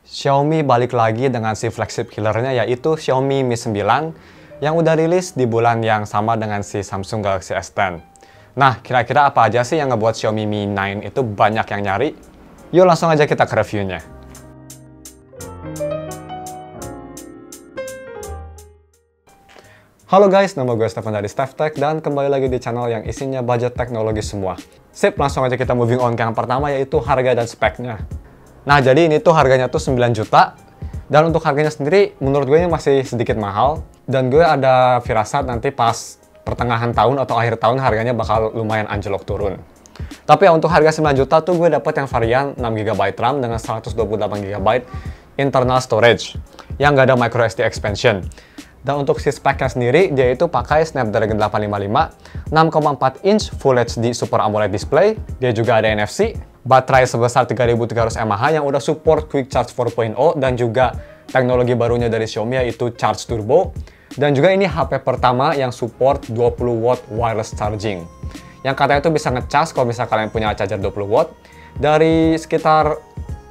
Xiaomi balik lagi dengan si flagship killernya, yaitu Xiaomi Mi 9 yang udah rilis di bulan yang sama dengan si Samsung Galaxy S10. Nah, kira-kira apa aja sih yang ngebuat Xiaomi Mi 9 itu banyak yang nyari? Yuk langsung aja kita ke reviewnya. Halo guys, nama gue Stefan dari StefTech dan kembali lagi di channel yang isinya budget teknologi semua. Sip, langsung aja kita moving on ke yang pertama, yaitu harga dan speknya. Nah, jadi ini tuh harganya tuh 9 juta. Dan untuk harganya sendiri, menurut gue ini masih sedikit mahal. Dan gue ada firasat nanti pas pertengahan tahun atau akhir tahun harganya bakal lumayan anjlok turun. Tapi ya untuk harga 9 juta tuh gue dapet yang varian 6GB RAM dengan 128GB internal storage yang nggak ada microSD expansion. Dan untuk si speknya sendiri, dia itu pakai Snapdragon 855, 6,4 inch Full HD Super AMOLED display, dia juga ada NFC, baterai sebesar 3300 mAh yang udah support Quick Charge 4.0 dan juga teknologi barunya dari Xiaomi yaitu Charge Turbo. Dan juga ini HP pertama yang support 20 watt wireless charging. Yang katanya itu bisa ngecas kalau misalnya kalian punya charger 20 watt, dari sekitar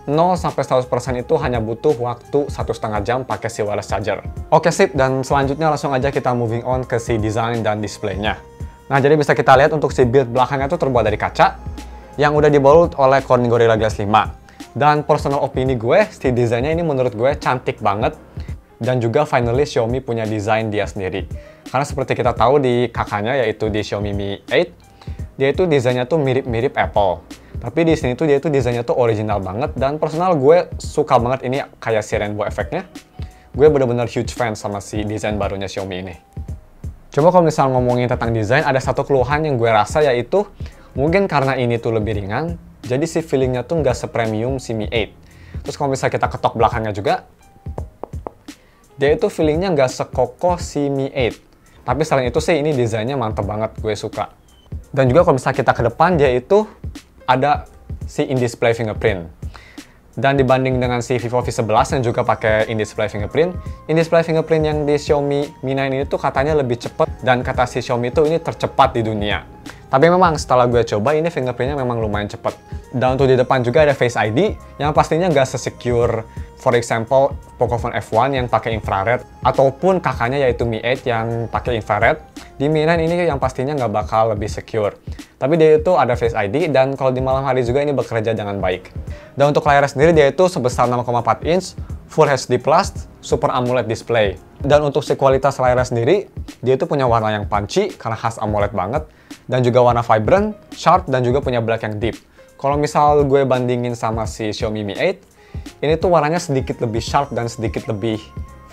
0 sampai 100% itu hanya butuh waktu 1,5 jam pakai si wireless charger. Oke sip, dan selanjutnya langsung aja kita moving on ke si desain dan displaynya. Nah, jadi bisa kita lihat untuk si build belakangnya itu terbuat dari kaca yang udah dibalut oleh Corning Gorilla Glass 5. Dan personal opini gue, si desainnya ini menurut gue cantik banget. Dan juga finally Xiaomi punya desain dia sendiri. Karena seperti kita tahu di kakaknya yaitu di Xiaomi Mi 8, dia itu desainnya tuh mirip-mirip Apple. Tapi di sini tuh dia tuh desainnya tuh original banget, dan personal gue suka banget ini kayak si rainbow efeknya. Gue bener-bener huge fan sama si desain barunya Xiaomi ini. Coba kalau misal ngomongin tentang desain, ada satu keluhan yang gue rasa yaitu mungkin karena ini tuh lebih ringan, jadi si feelingnya tuh nggak sepremium si Mi 8. Terus kalau misal kita ketok belakangnya juga, dia itu feelingnya nggak sekokoh si Mi 8. Tapi selain itu sih ini desainnya mantep banget, gue suka. Dan juga kalau misal kita ke depan, dia itu ada si in-display fingerprint. Dan dibanding dengan si Vivo V11 yang juga pakai in-display fingerprint yang di Xiaomi Mi 9 ini tuh katanya lebih cepat, dan kata si Xiaomi itu ini tercepat di dunia. Tapi memang setelah gue coba, ini fingerprintnya memang lumayan cepat. Dan untuk di depan juga ada Face ID yang pastinya nggak se-secure, for example, Pocophone F1 yang pakai infrared, ataupun kakaknya yaitu Mi 8 yang pakai infrared. Di Mi 9 ini yang pastinya nggak bakal lebih secure. Tapi dia itu ada Face ID, dan kalau di malam hari juga ini bekerja dengan baik. Dan untuk layarnya sendiri dia itu sebesar 6,4 inch Full HD Plus Super AMOLED display. Dan untuk si kualitas layarnya sendiri, dia itu punya warna yang punchy karena khas AMOLED banget, dan juga warna vibrant, sharp, dan juga punya black yang deep. Kalau misal gue bandingin sama si Xiaomi Mi 8, ini tuh warnanya sedikit lebih sharp dan sedikit lebih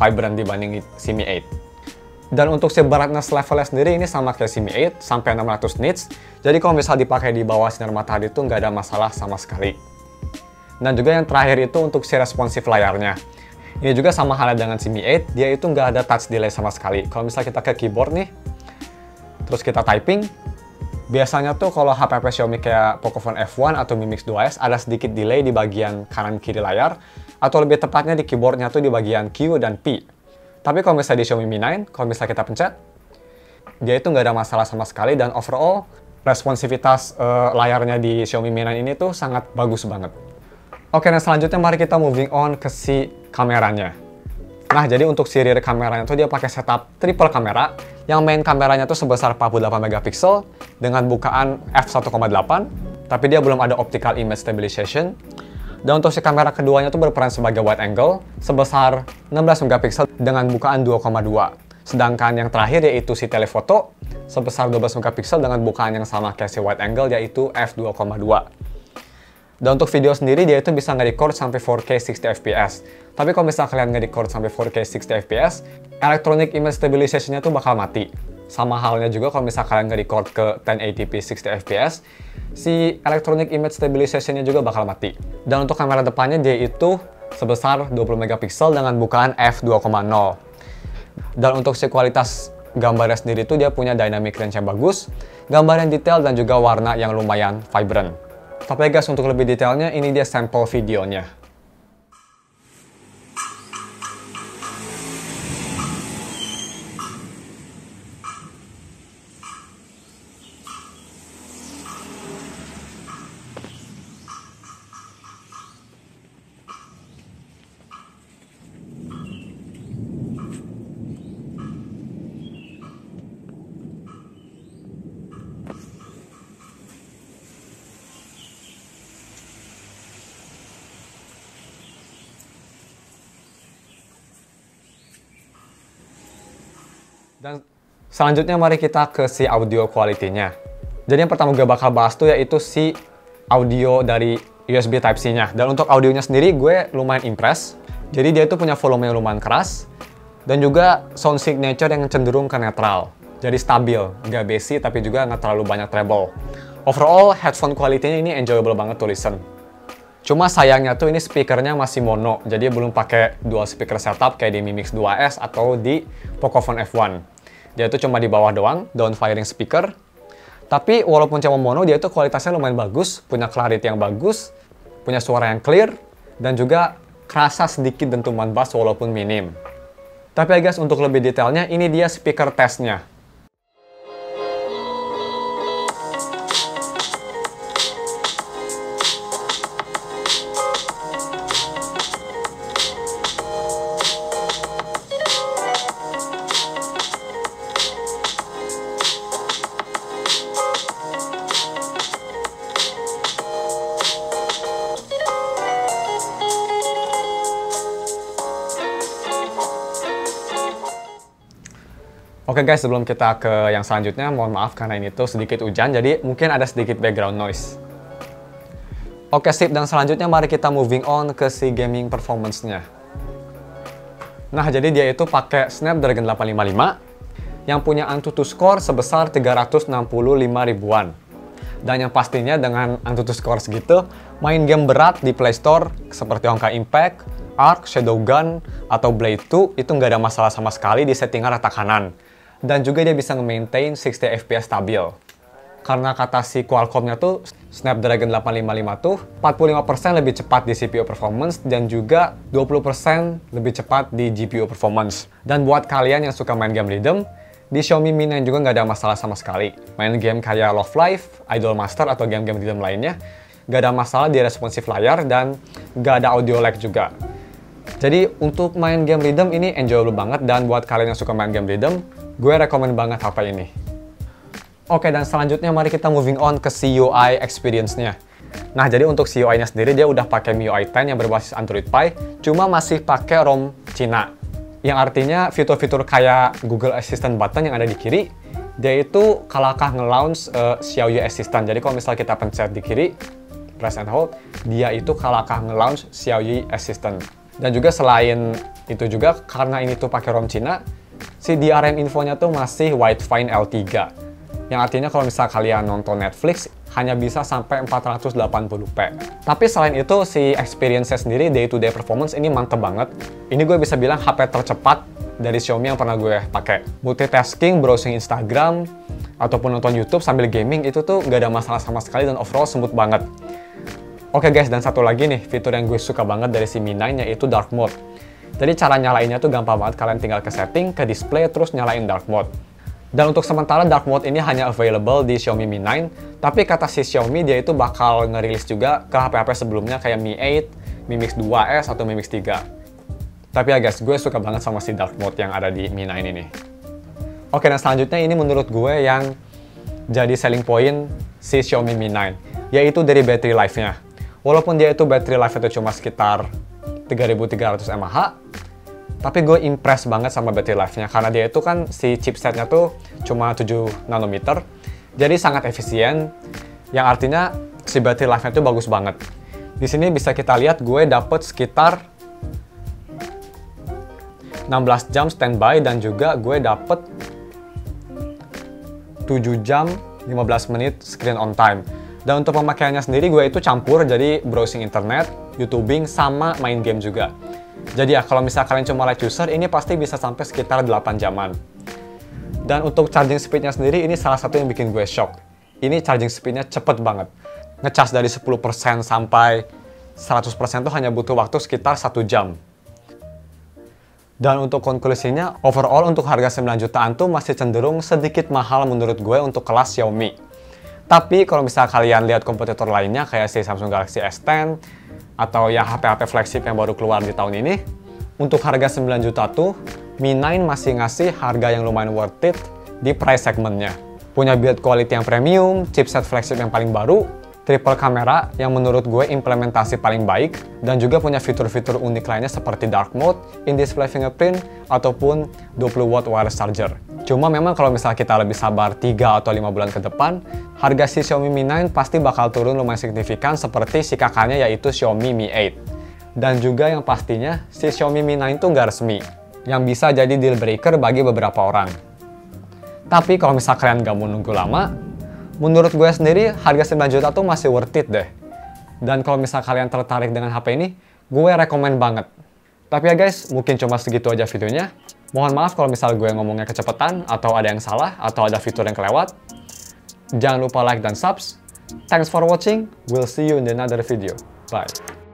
vibrant dibanding si Mi 8. Dan untuk si brightness levelnya sendiri ini sama kayak si Mi 8, sampai 600 nits. Jadi kalau misal dipakai di bawah sinar matahari itu nggak ada masalah sama sekali. Dan juga yang terakhir itu untuk si responsif layarnya. Ini juga sama halnya dengan si Mi 8, dia itu nggak ada touch delay sama sekali. Kalau misal kita ke keyboard nih, terus kita typing, biasanya tuh kalau HP Xiaomi kayak Pocophone F1 atau Mi Mix 2S ada sedikit delay di bagian kanan kiri layar, atau lebih tepatnya di keyboardnya tuh di bagian Q dan P. Tapi kalau misalnya di Xiaomi Mi 9, kalau misalnya kita pencet, dia itu nggak ada masalah sama sekali, dan overall responsivitas layarnya di Xiaomi Mi 9 ini tuh sangat bagus banget. Oke, nah selanjutnya mari kita moving on ke si kameranya. Nah, jadi untuk si rear kameranya tuh dia pakai setup triple kamera, yang main kameranya tuh sebesar 48 megapiksel dengan bukaan f1.8, tapi dia belum ada optical image stabilization. Dan untuk si kamera keduanya tuh berperan sebagai wide angle sebesar 16 megapiksel dengan bukaan 2,2. Sedangkan yang terakhir yaitu si telefoto sebesar 12 megapiksel dengan bukaan yang sama kayak si wide angle yaitu f2,2. Dan untuk video sendiri dia itu bisa nge-record sampai 4K 60 fps. Tapi kalau misalnya kalian nge-record sampai 4K 60 fps, electronic image stabilization-nya tuh bakal mati. Sama halnya juga kalau misalnya kalian nge-record ke 1080p 60 fps, si electronic image stabilization-nya juga bakal mati. Dan untuk kamera depannya dia itu sebesar 20 megapiksel dengan bukaan f2,0. Dan untuk si kualitas gambarnya sendiri itu dia punya dynamic range yang bagus, gambar yang detail, dan juga warna yang lumayan vibrant. Tapi guys, untuk lebih detailnya ini dia sampel videonya. Dan selanjutnya mari kita ke si audio quality-nya. Jadi yang pertama gue bakal bahas tuh yaitu si audio dari USB Type-C-nya. Dan untuk audionya sendiri gue lumayan impress. Jadi dia itu punya volume yang lumayan keras. Dan juga sound signature yang cenderung ke netral. Jadi stabil, nggak bassy tapi juga nggak terlalu banyak treble. Overall, headphone quality-nya ini enjoyable banget to listen. Cuma sayangnya tuh ini speakernya masih mono, jadi belum pakai dual speaker setup kayak di Mi Mix 2S atau di Pocophone F1. Dia itu cuma di bawah doang, down firing speaker. Tapi walaupun cuma mono, dia itu kualitasnya lumayan bagus, punya clarity yang bagus, punya suara yang clear, dan juga kerasa sedikit dentuman bass walaupun minim. Tapi ya guys, untuk lebih detailnya, ini dia speaker testnya. Oke guys, sebelum kita ke yang selanjutnya, mohon maaf karena ini tuh sedikit hujan, jadi mungkin ada sedikit background noise. Oke sip, dan selanjutnya mari kita moving on ke si gaming performance-nya. Nah, jadi dia itu pakai Snapdragon 855 yang punya Antutu score sebesar 365 ribuan. Dan yang pastinya dengan Antutu score segitu, main game berat di Play Store seperti Honkai Impact, Ark, Shadowgun, atau Blade 2 itu nggak ada masalah sama sekali di settingan rata kanan. Dan juga dia bisa nge-maintain 60 fps stabil. Karena kata si Qualcomm-nya tuh, Snapdragon 855 tuh 45% lebih cepat di CPU performance dan juga 20% lebih cepat di GPU performance. Dan buat kalian yang suka main game rhythm, di Xiaomi Mi 9 juga nggak ada masalah sama sekali. Main game kayak Love Life, Idol Master, atau game-game rhythm lainnya, nggak ada masalah di responsif layar dan nggak ada audio lag juga. Jadi untuk main game rhythm ini enjoyable banget, dan buat kalian yang suka main game rhythm, gue rekomen banget HP ini. Oke, dan selanjutnya mari kita moving on ke CUI experience-nya. Nah, jadi untuk CUI-nya sendiri dia udah pakai MIUI 10 yang berbasis Android Pie, cuma masih pakai ROM Cina. Yang artinya fitur-fitur kayak Google Assistant button yang ada di kiri, dia itu kalahkah nge-launch Xiaoyu Assistant. Jadi kalau misalnya kita pencet di kiri, press and hold, dia itu kalahkah nge-launch Xiaoyu Assistant. Dan juga selain itu juga, karena ini tuh pakai ROM Cina, si DRM infonya tuh masih Widefine L3. Yang artinya kalau misalnya kalian nonton Netflix, hanya bisa sampai 480p. Tapi selain itu, si experience-nya sendiri, day-to-day performance ini mantep banget. Ini gue bisa bilang HP tercepat dari Xiaomi yang pernah gue pakai. Multitasking, browsing Instagram, ataupun nonton YouTube sambil gaming, itu tuh gak ada masalah sama sekali dan overall smooth banget. Oke guys, dan satu lagi nih, fitur yang gue suka banget dari si Mi 9 yaitu Dark Mode. Jadi cara nyalainnya tuh gampang banget, kalian tinggal ke setting, ke display, terus nyalain Dark Mode. Dan untuk sementara Dark Mode ini hanya available di Xiaomi Mi 9, tapi kata si Xiaomi dia itu bakal ngerilis juga ke HP-HP sebelumnya kayak Mi 8, Mi Mix 2S, atau Mi Mix 3. Tapi ya guys, gue suka banget sama si Dark Mode yang ada di Mi 9 ini. Oke, dan selanjutnya ini menurut gue yang jadi selling point si Xiaomi Mi 9, yaitu dari battery life-nya. Walaupun dia itu battery life itu cuma sekitar 3300 mAh, tapi gue impress banget sama battery life-nya karena dia itu kan si chipsetnya tuh cuma 7 nanometer, jadi sangat efisien, yang artinya si battery life-nya tuh bagus banget. Di sini bisa kita lihat gue dapet sekitar 16 jam standby dan juga gue dapet 7 jam 15 menit screen on time. Dan untuk pemakaiannya sendiri gue itu campur, jadi browsing internet, YouTubing, sama main game juga. Jadi ya, kalau misalnya kalian cuma light user, ini pasti bisa sampai sekitar 8 jaman. Dan untuk charging speednya sendiri, ini salah satu yang bikin gue shock. Ini charging speednya cepet banget. Ngecas dari 10% sampai 100% tuh hanya butuh waktu sekitar 1 jam. Dan untuk konklusinya, overall untuk harga 9 jutaan tuh masih cenderung sedikit mahal menurut gue untuk kelas Xiaomi. Tapi kalau misalnya kalian lihat kompetitor lainnya kayak si Samsung Galaxy S10 atau ya HP-HP flagship yang baru keluar di tahun ini, untuk harga 9 juta tuh Mi 9 masih ngasih harga yang lumayan worth it di price segmentnya. Punya build quality yang premium, chipset flagship yang paling baru, triple kamera yang menurut gue implementasi paling baik, dan juga punya fitur-fitur unik lainnya seperti dark mode, in-display fingerprint, ataupun 20 watt wireless charger. Cuma memang kalau misalnya kita lebih sabar 3 atau 5 bulan ke depan, harga si Xiaomi Mi 9 pasti bakal turun lumayan signifikan seperti si kakaknya yaitu Xiaomi Mi 8. Dan juga yang pastinya, si Xiaomi Mi 9 itu nggak resmi, yang bisa jadi deal breaker bagi beberapa orang. Tapi kalau misalnya kalian nggak mau nunggu lama, menurut gue sendiri, harga 9 juta tuh masih worth it deh. Dan kalau misalnya kalian tertarik dengan HP ini, gue rekomen banget. Tapi ya guys, mungkin cuma segitu aja videonya. Mohon maaf kalau misalnya gue ngomongnya kecepatan, atau ada yang salah, atau ada fitur yang kelewat. Jangan lupa like dan subs. Thanks for watching. We'll see you in another video. Bye.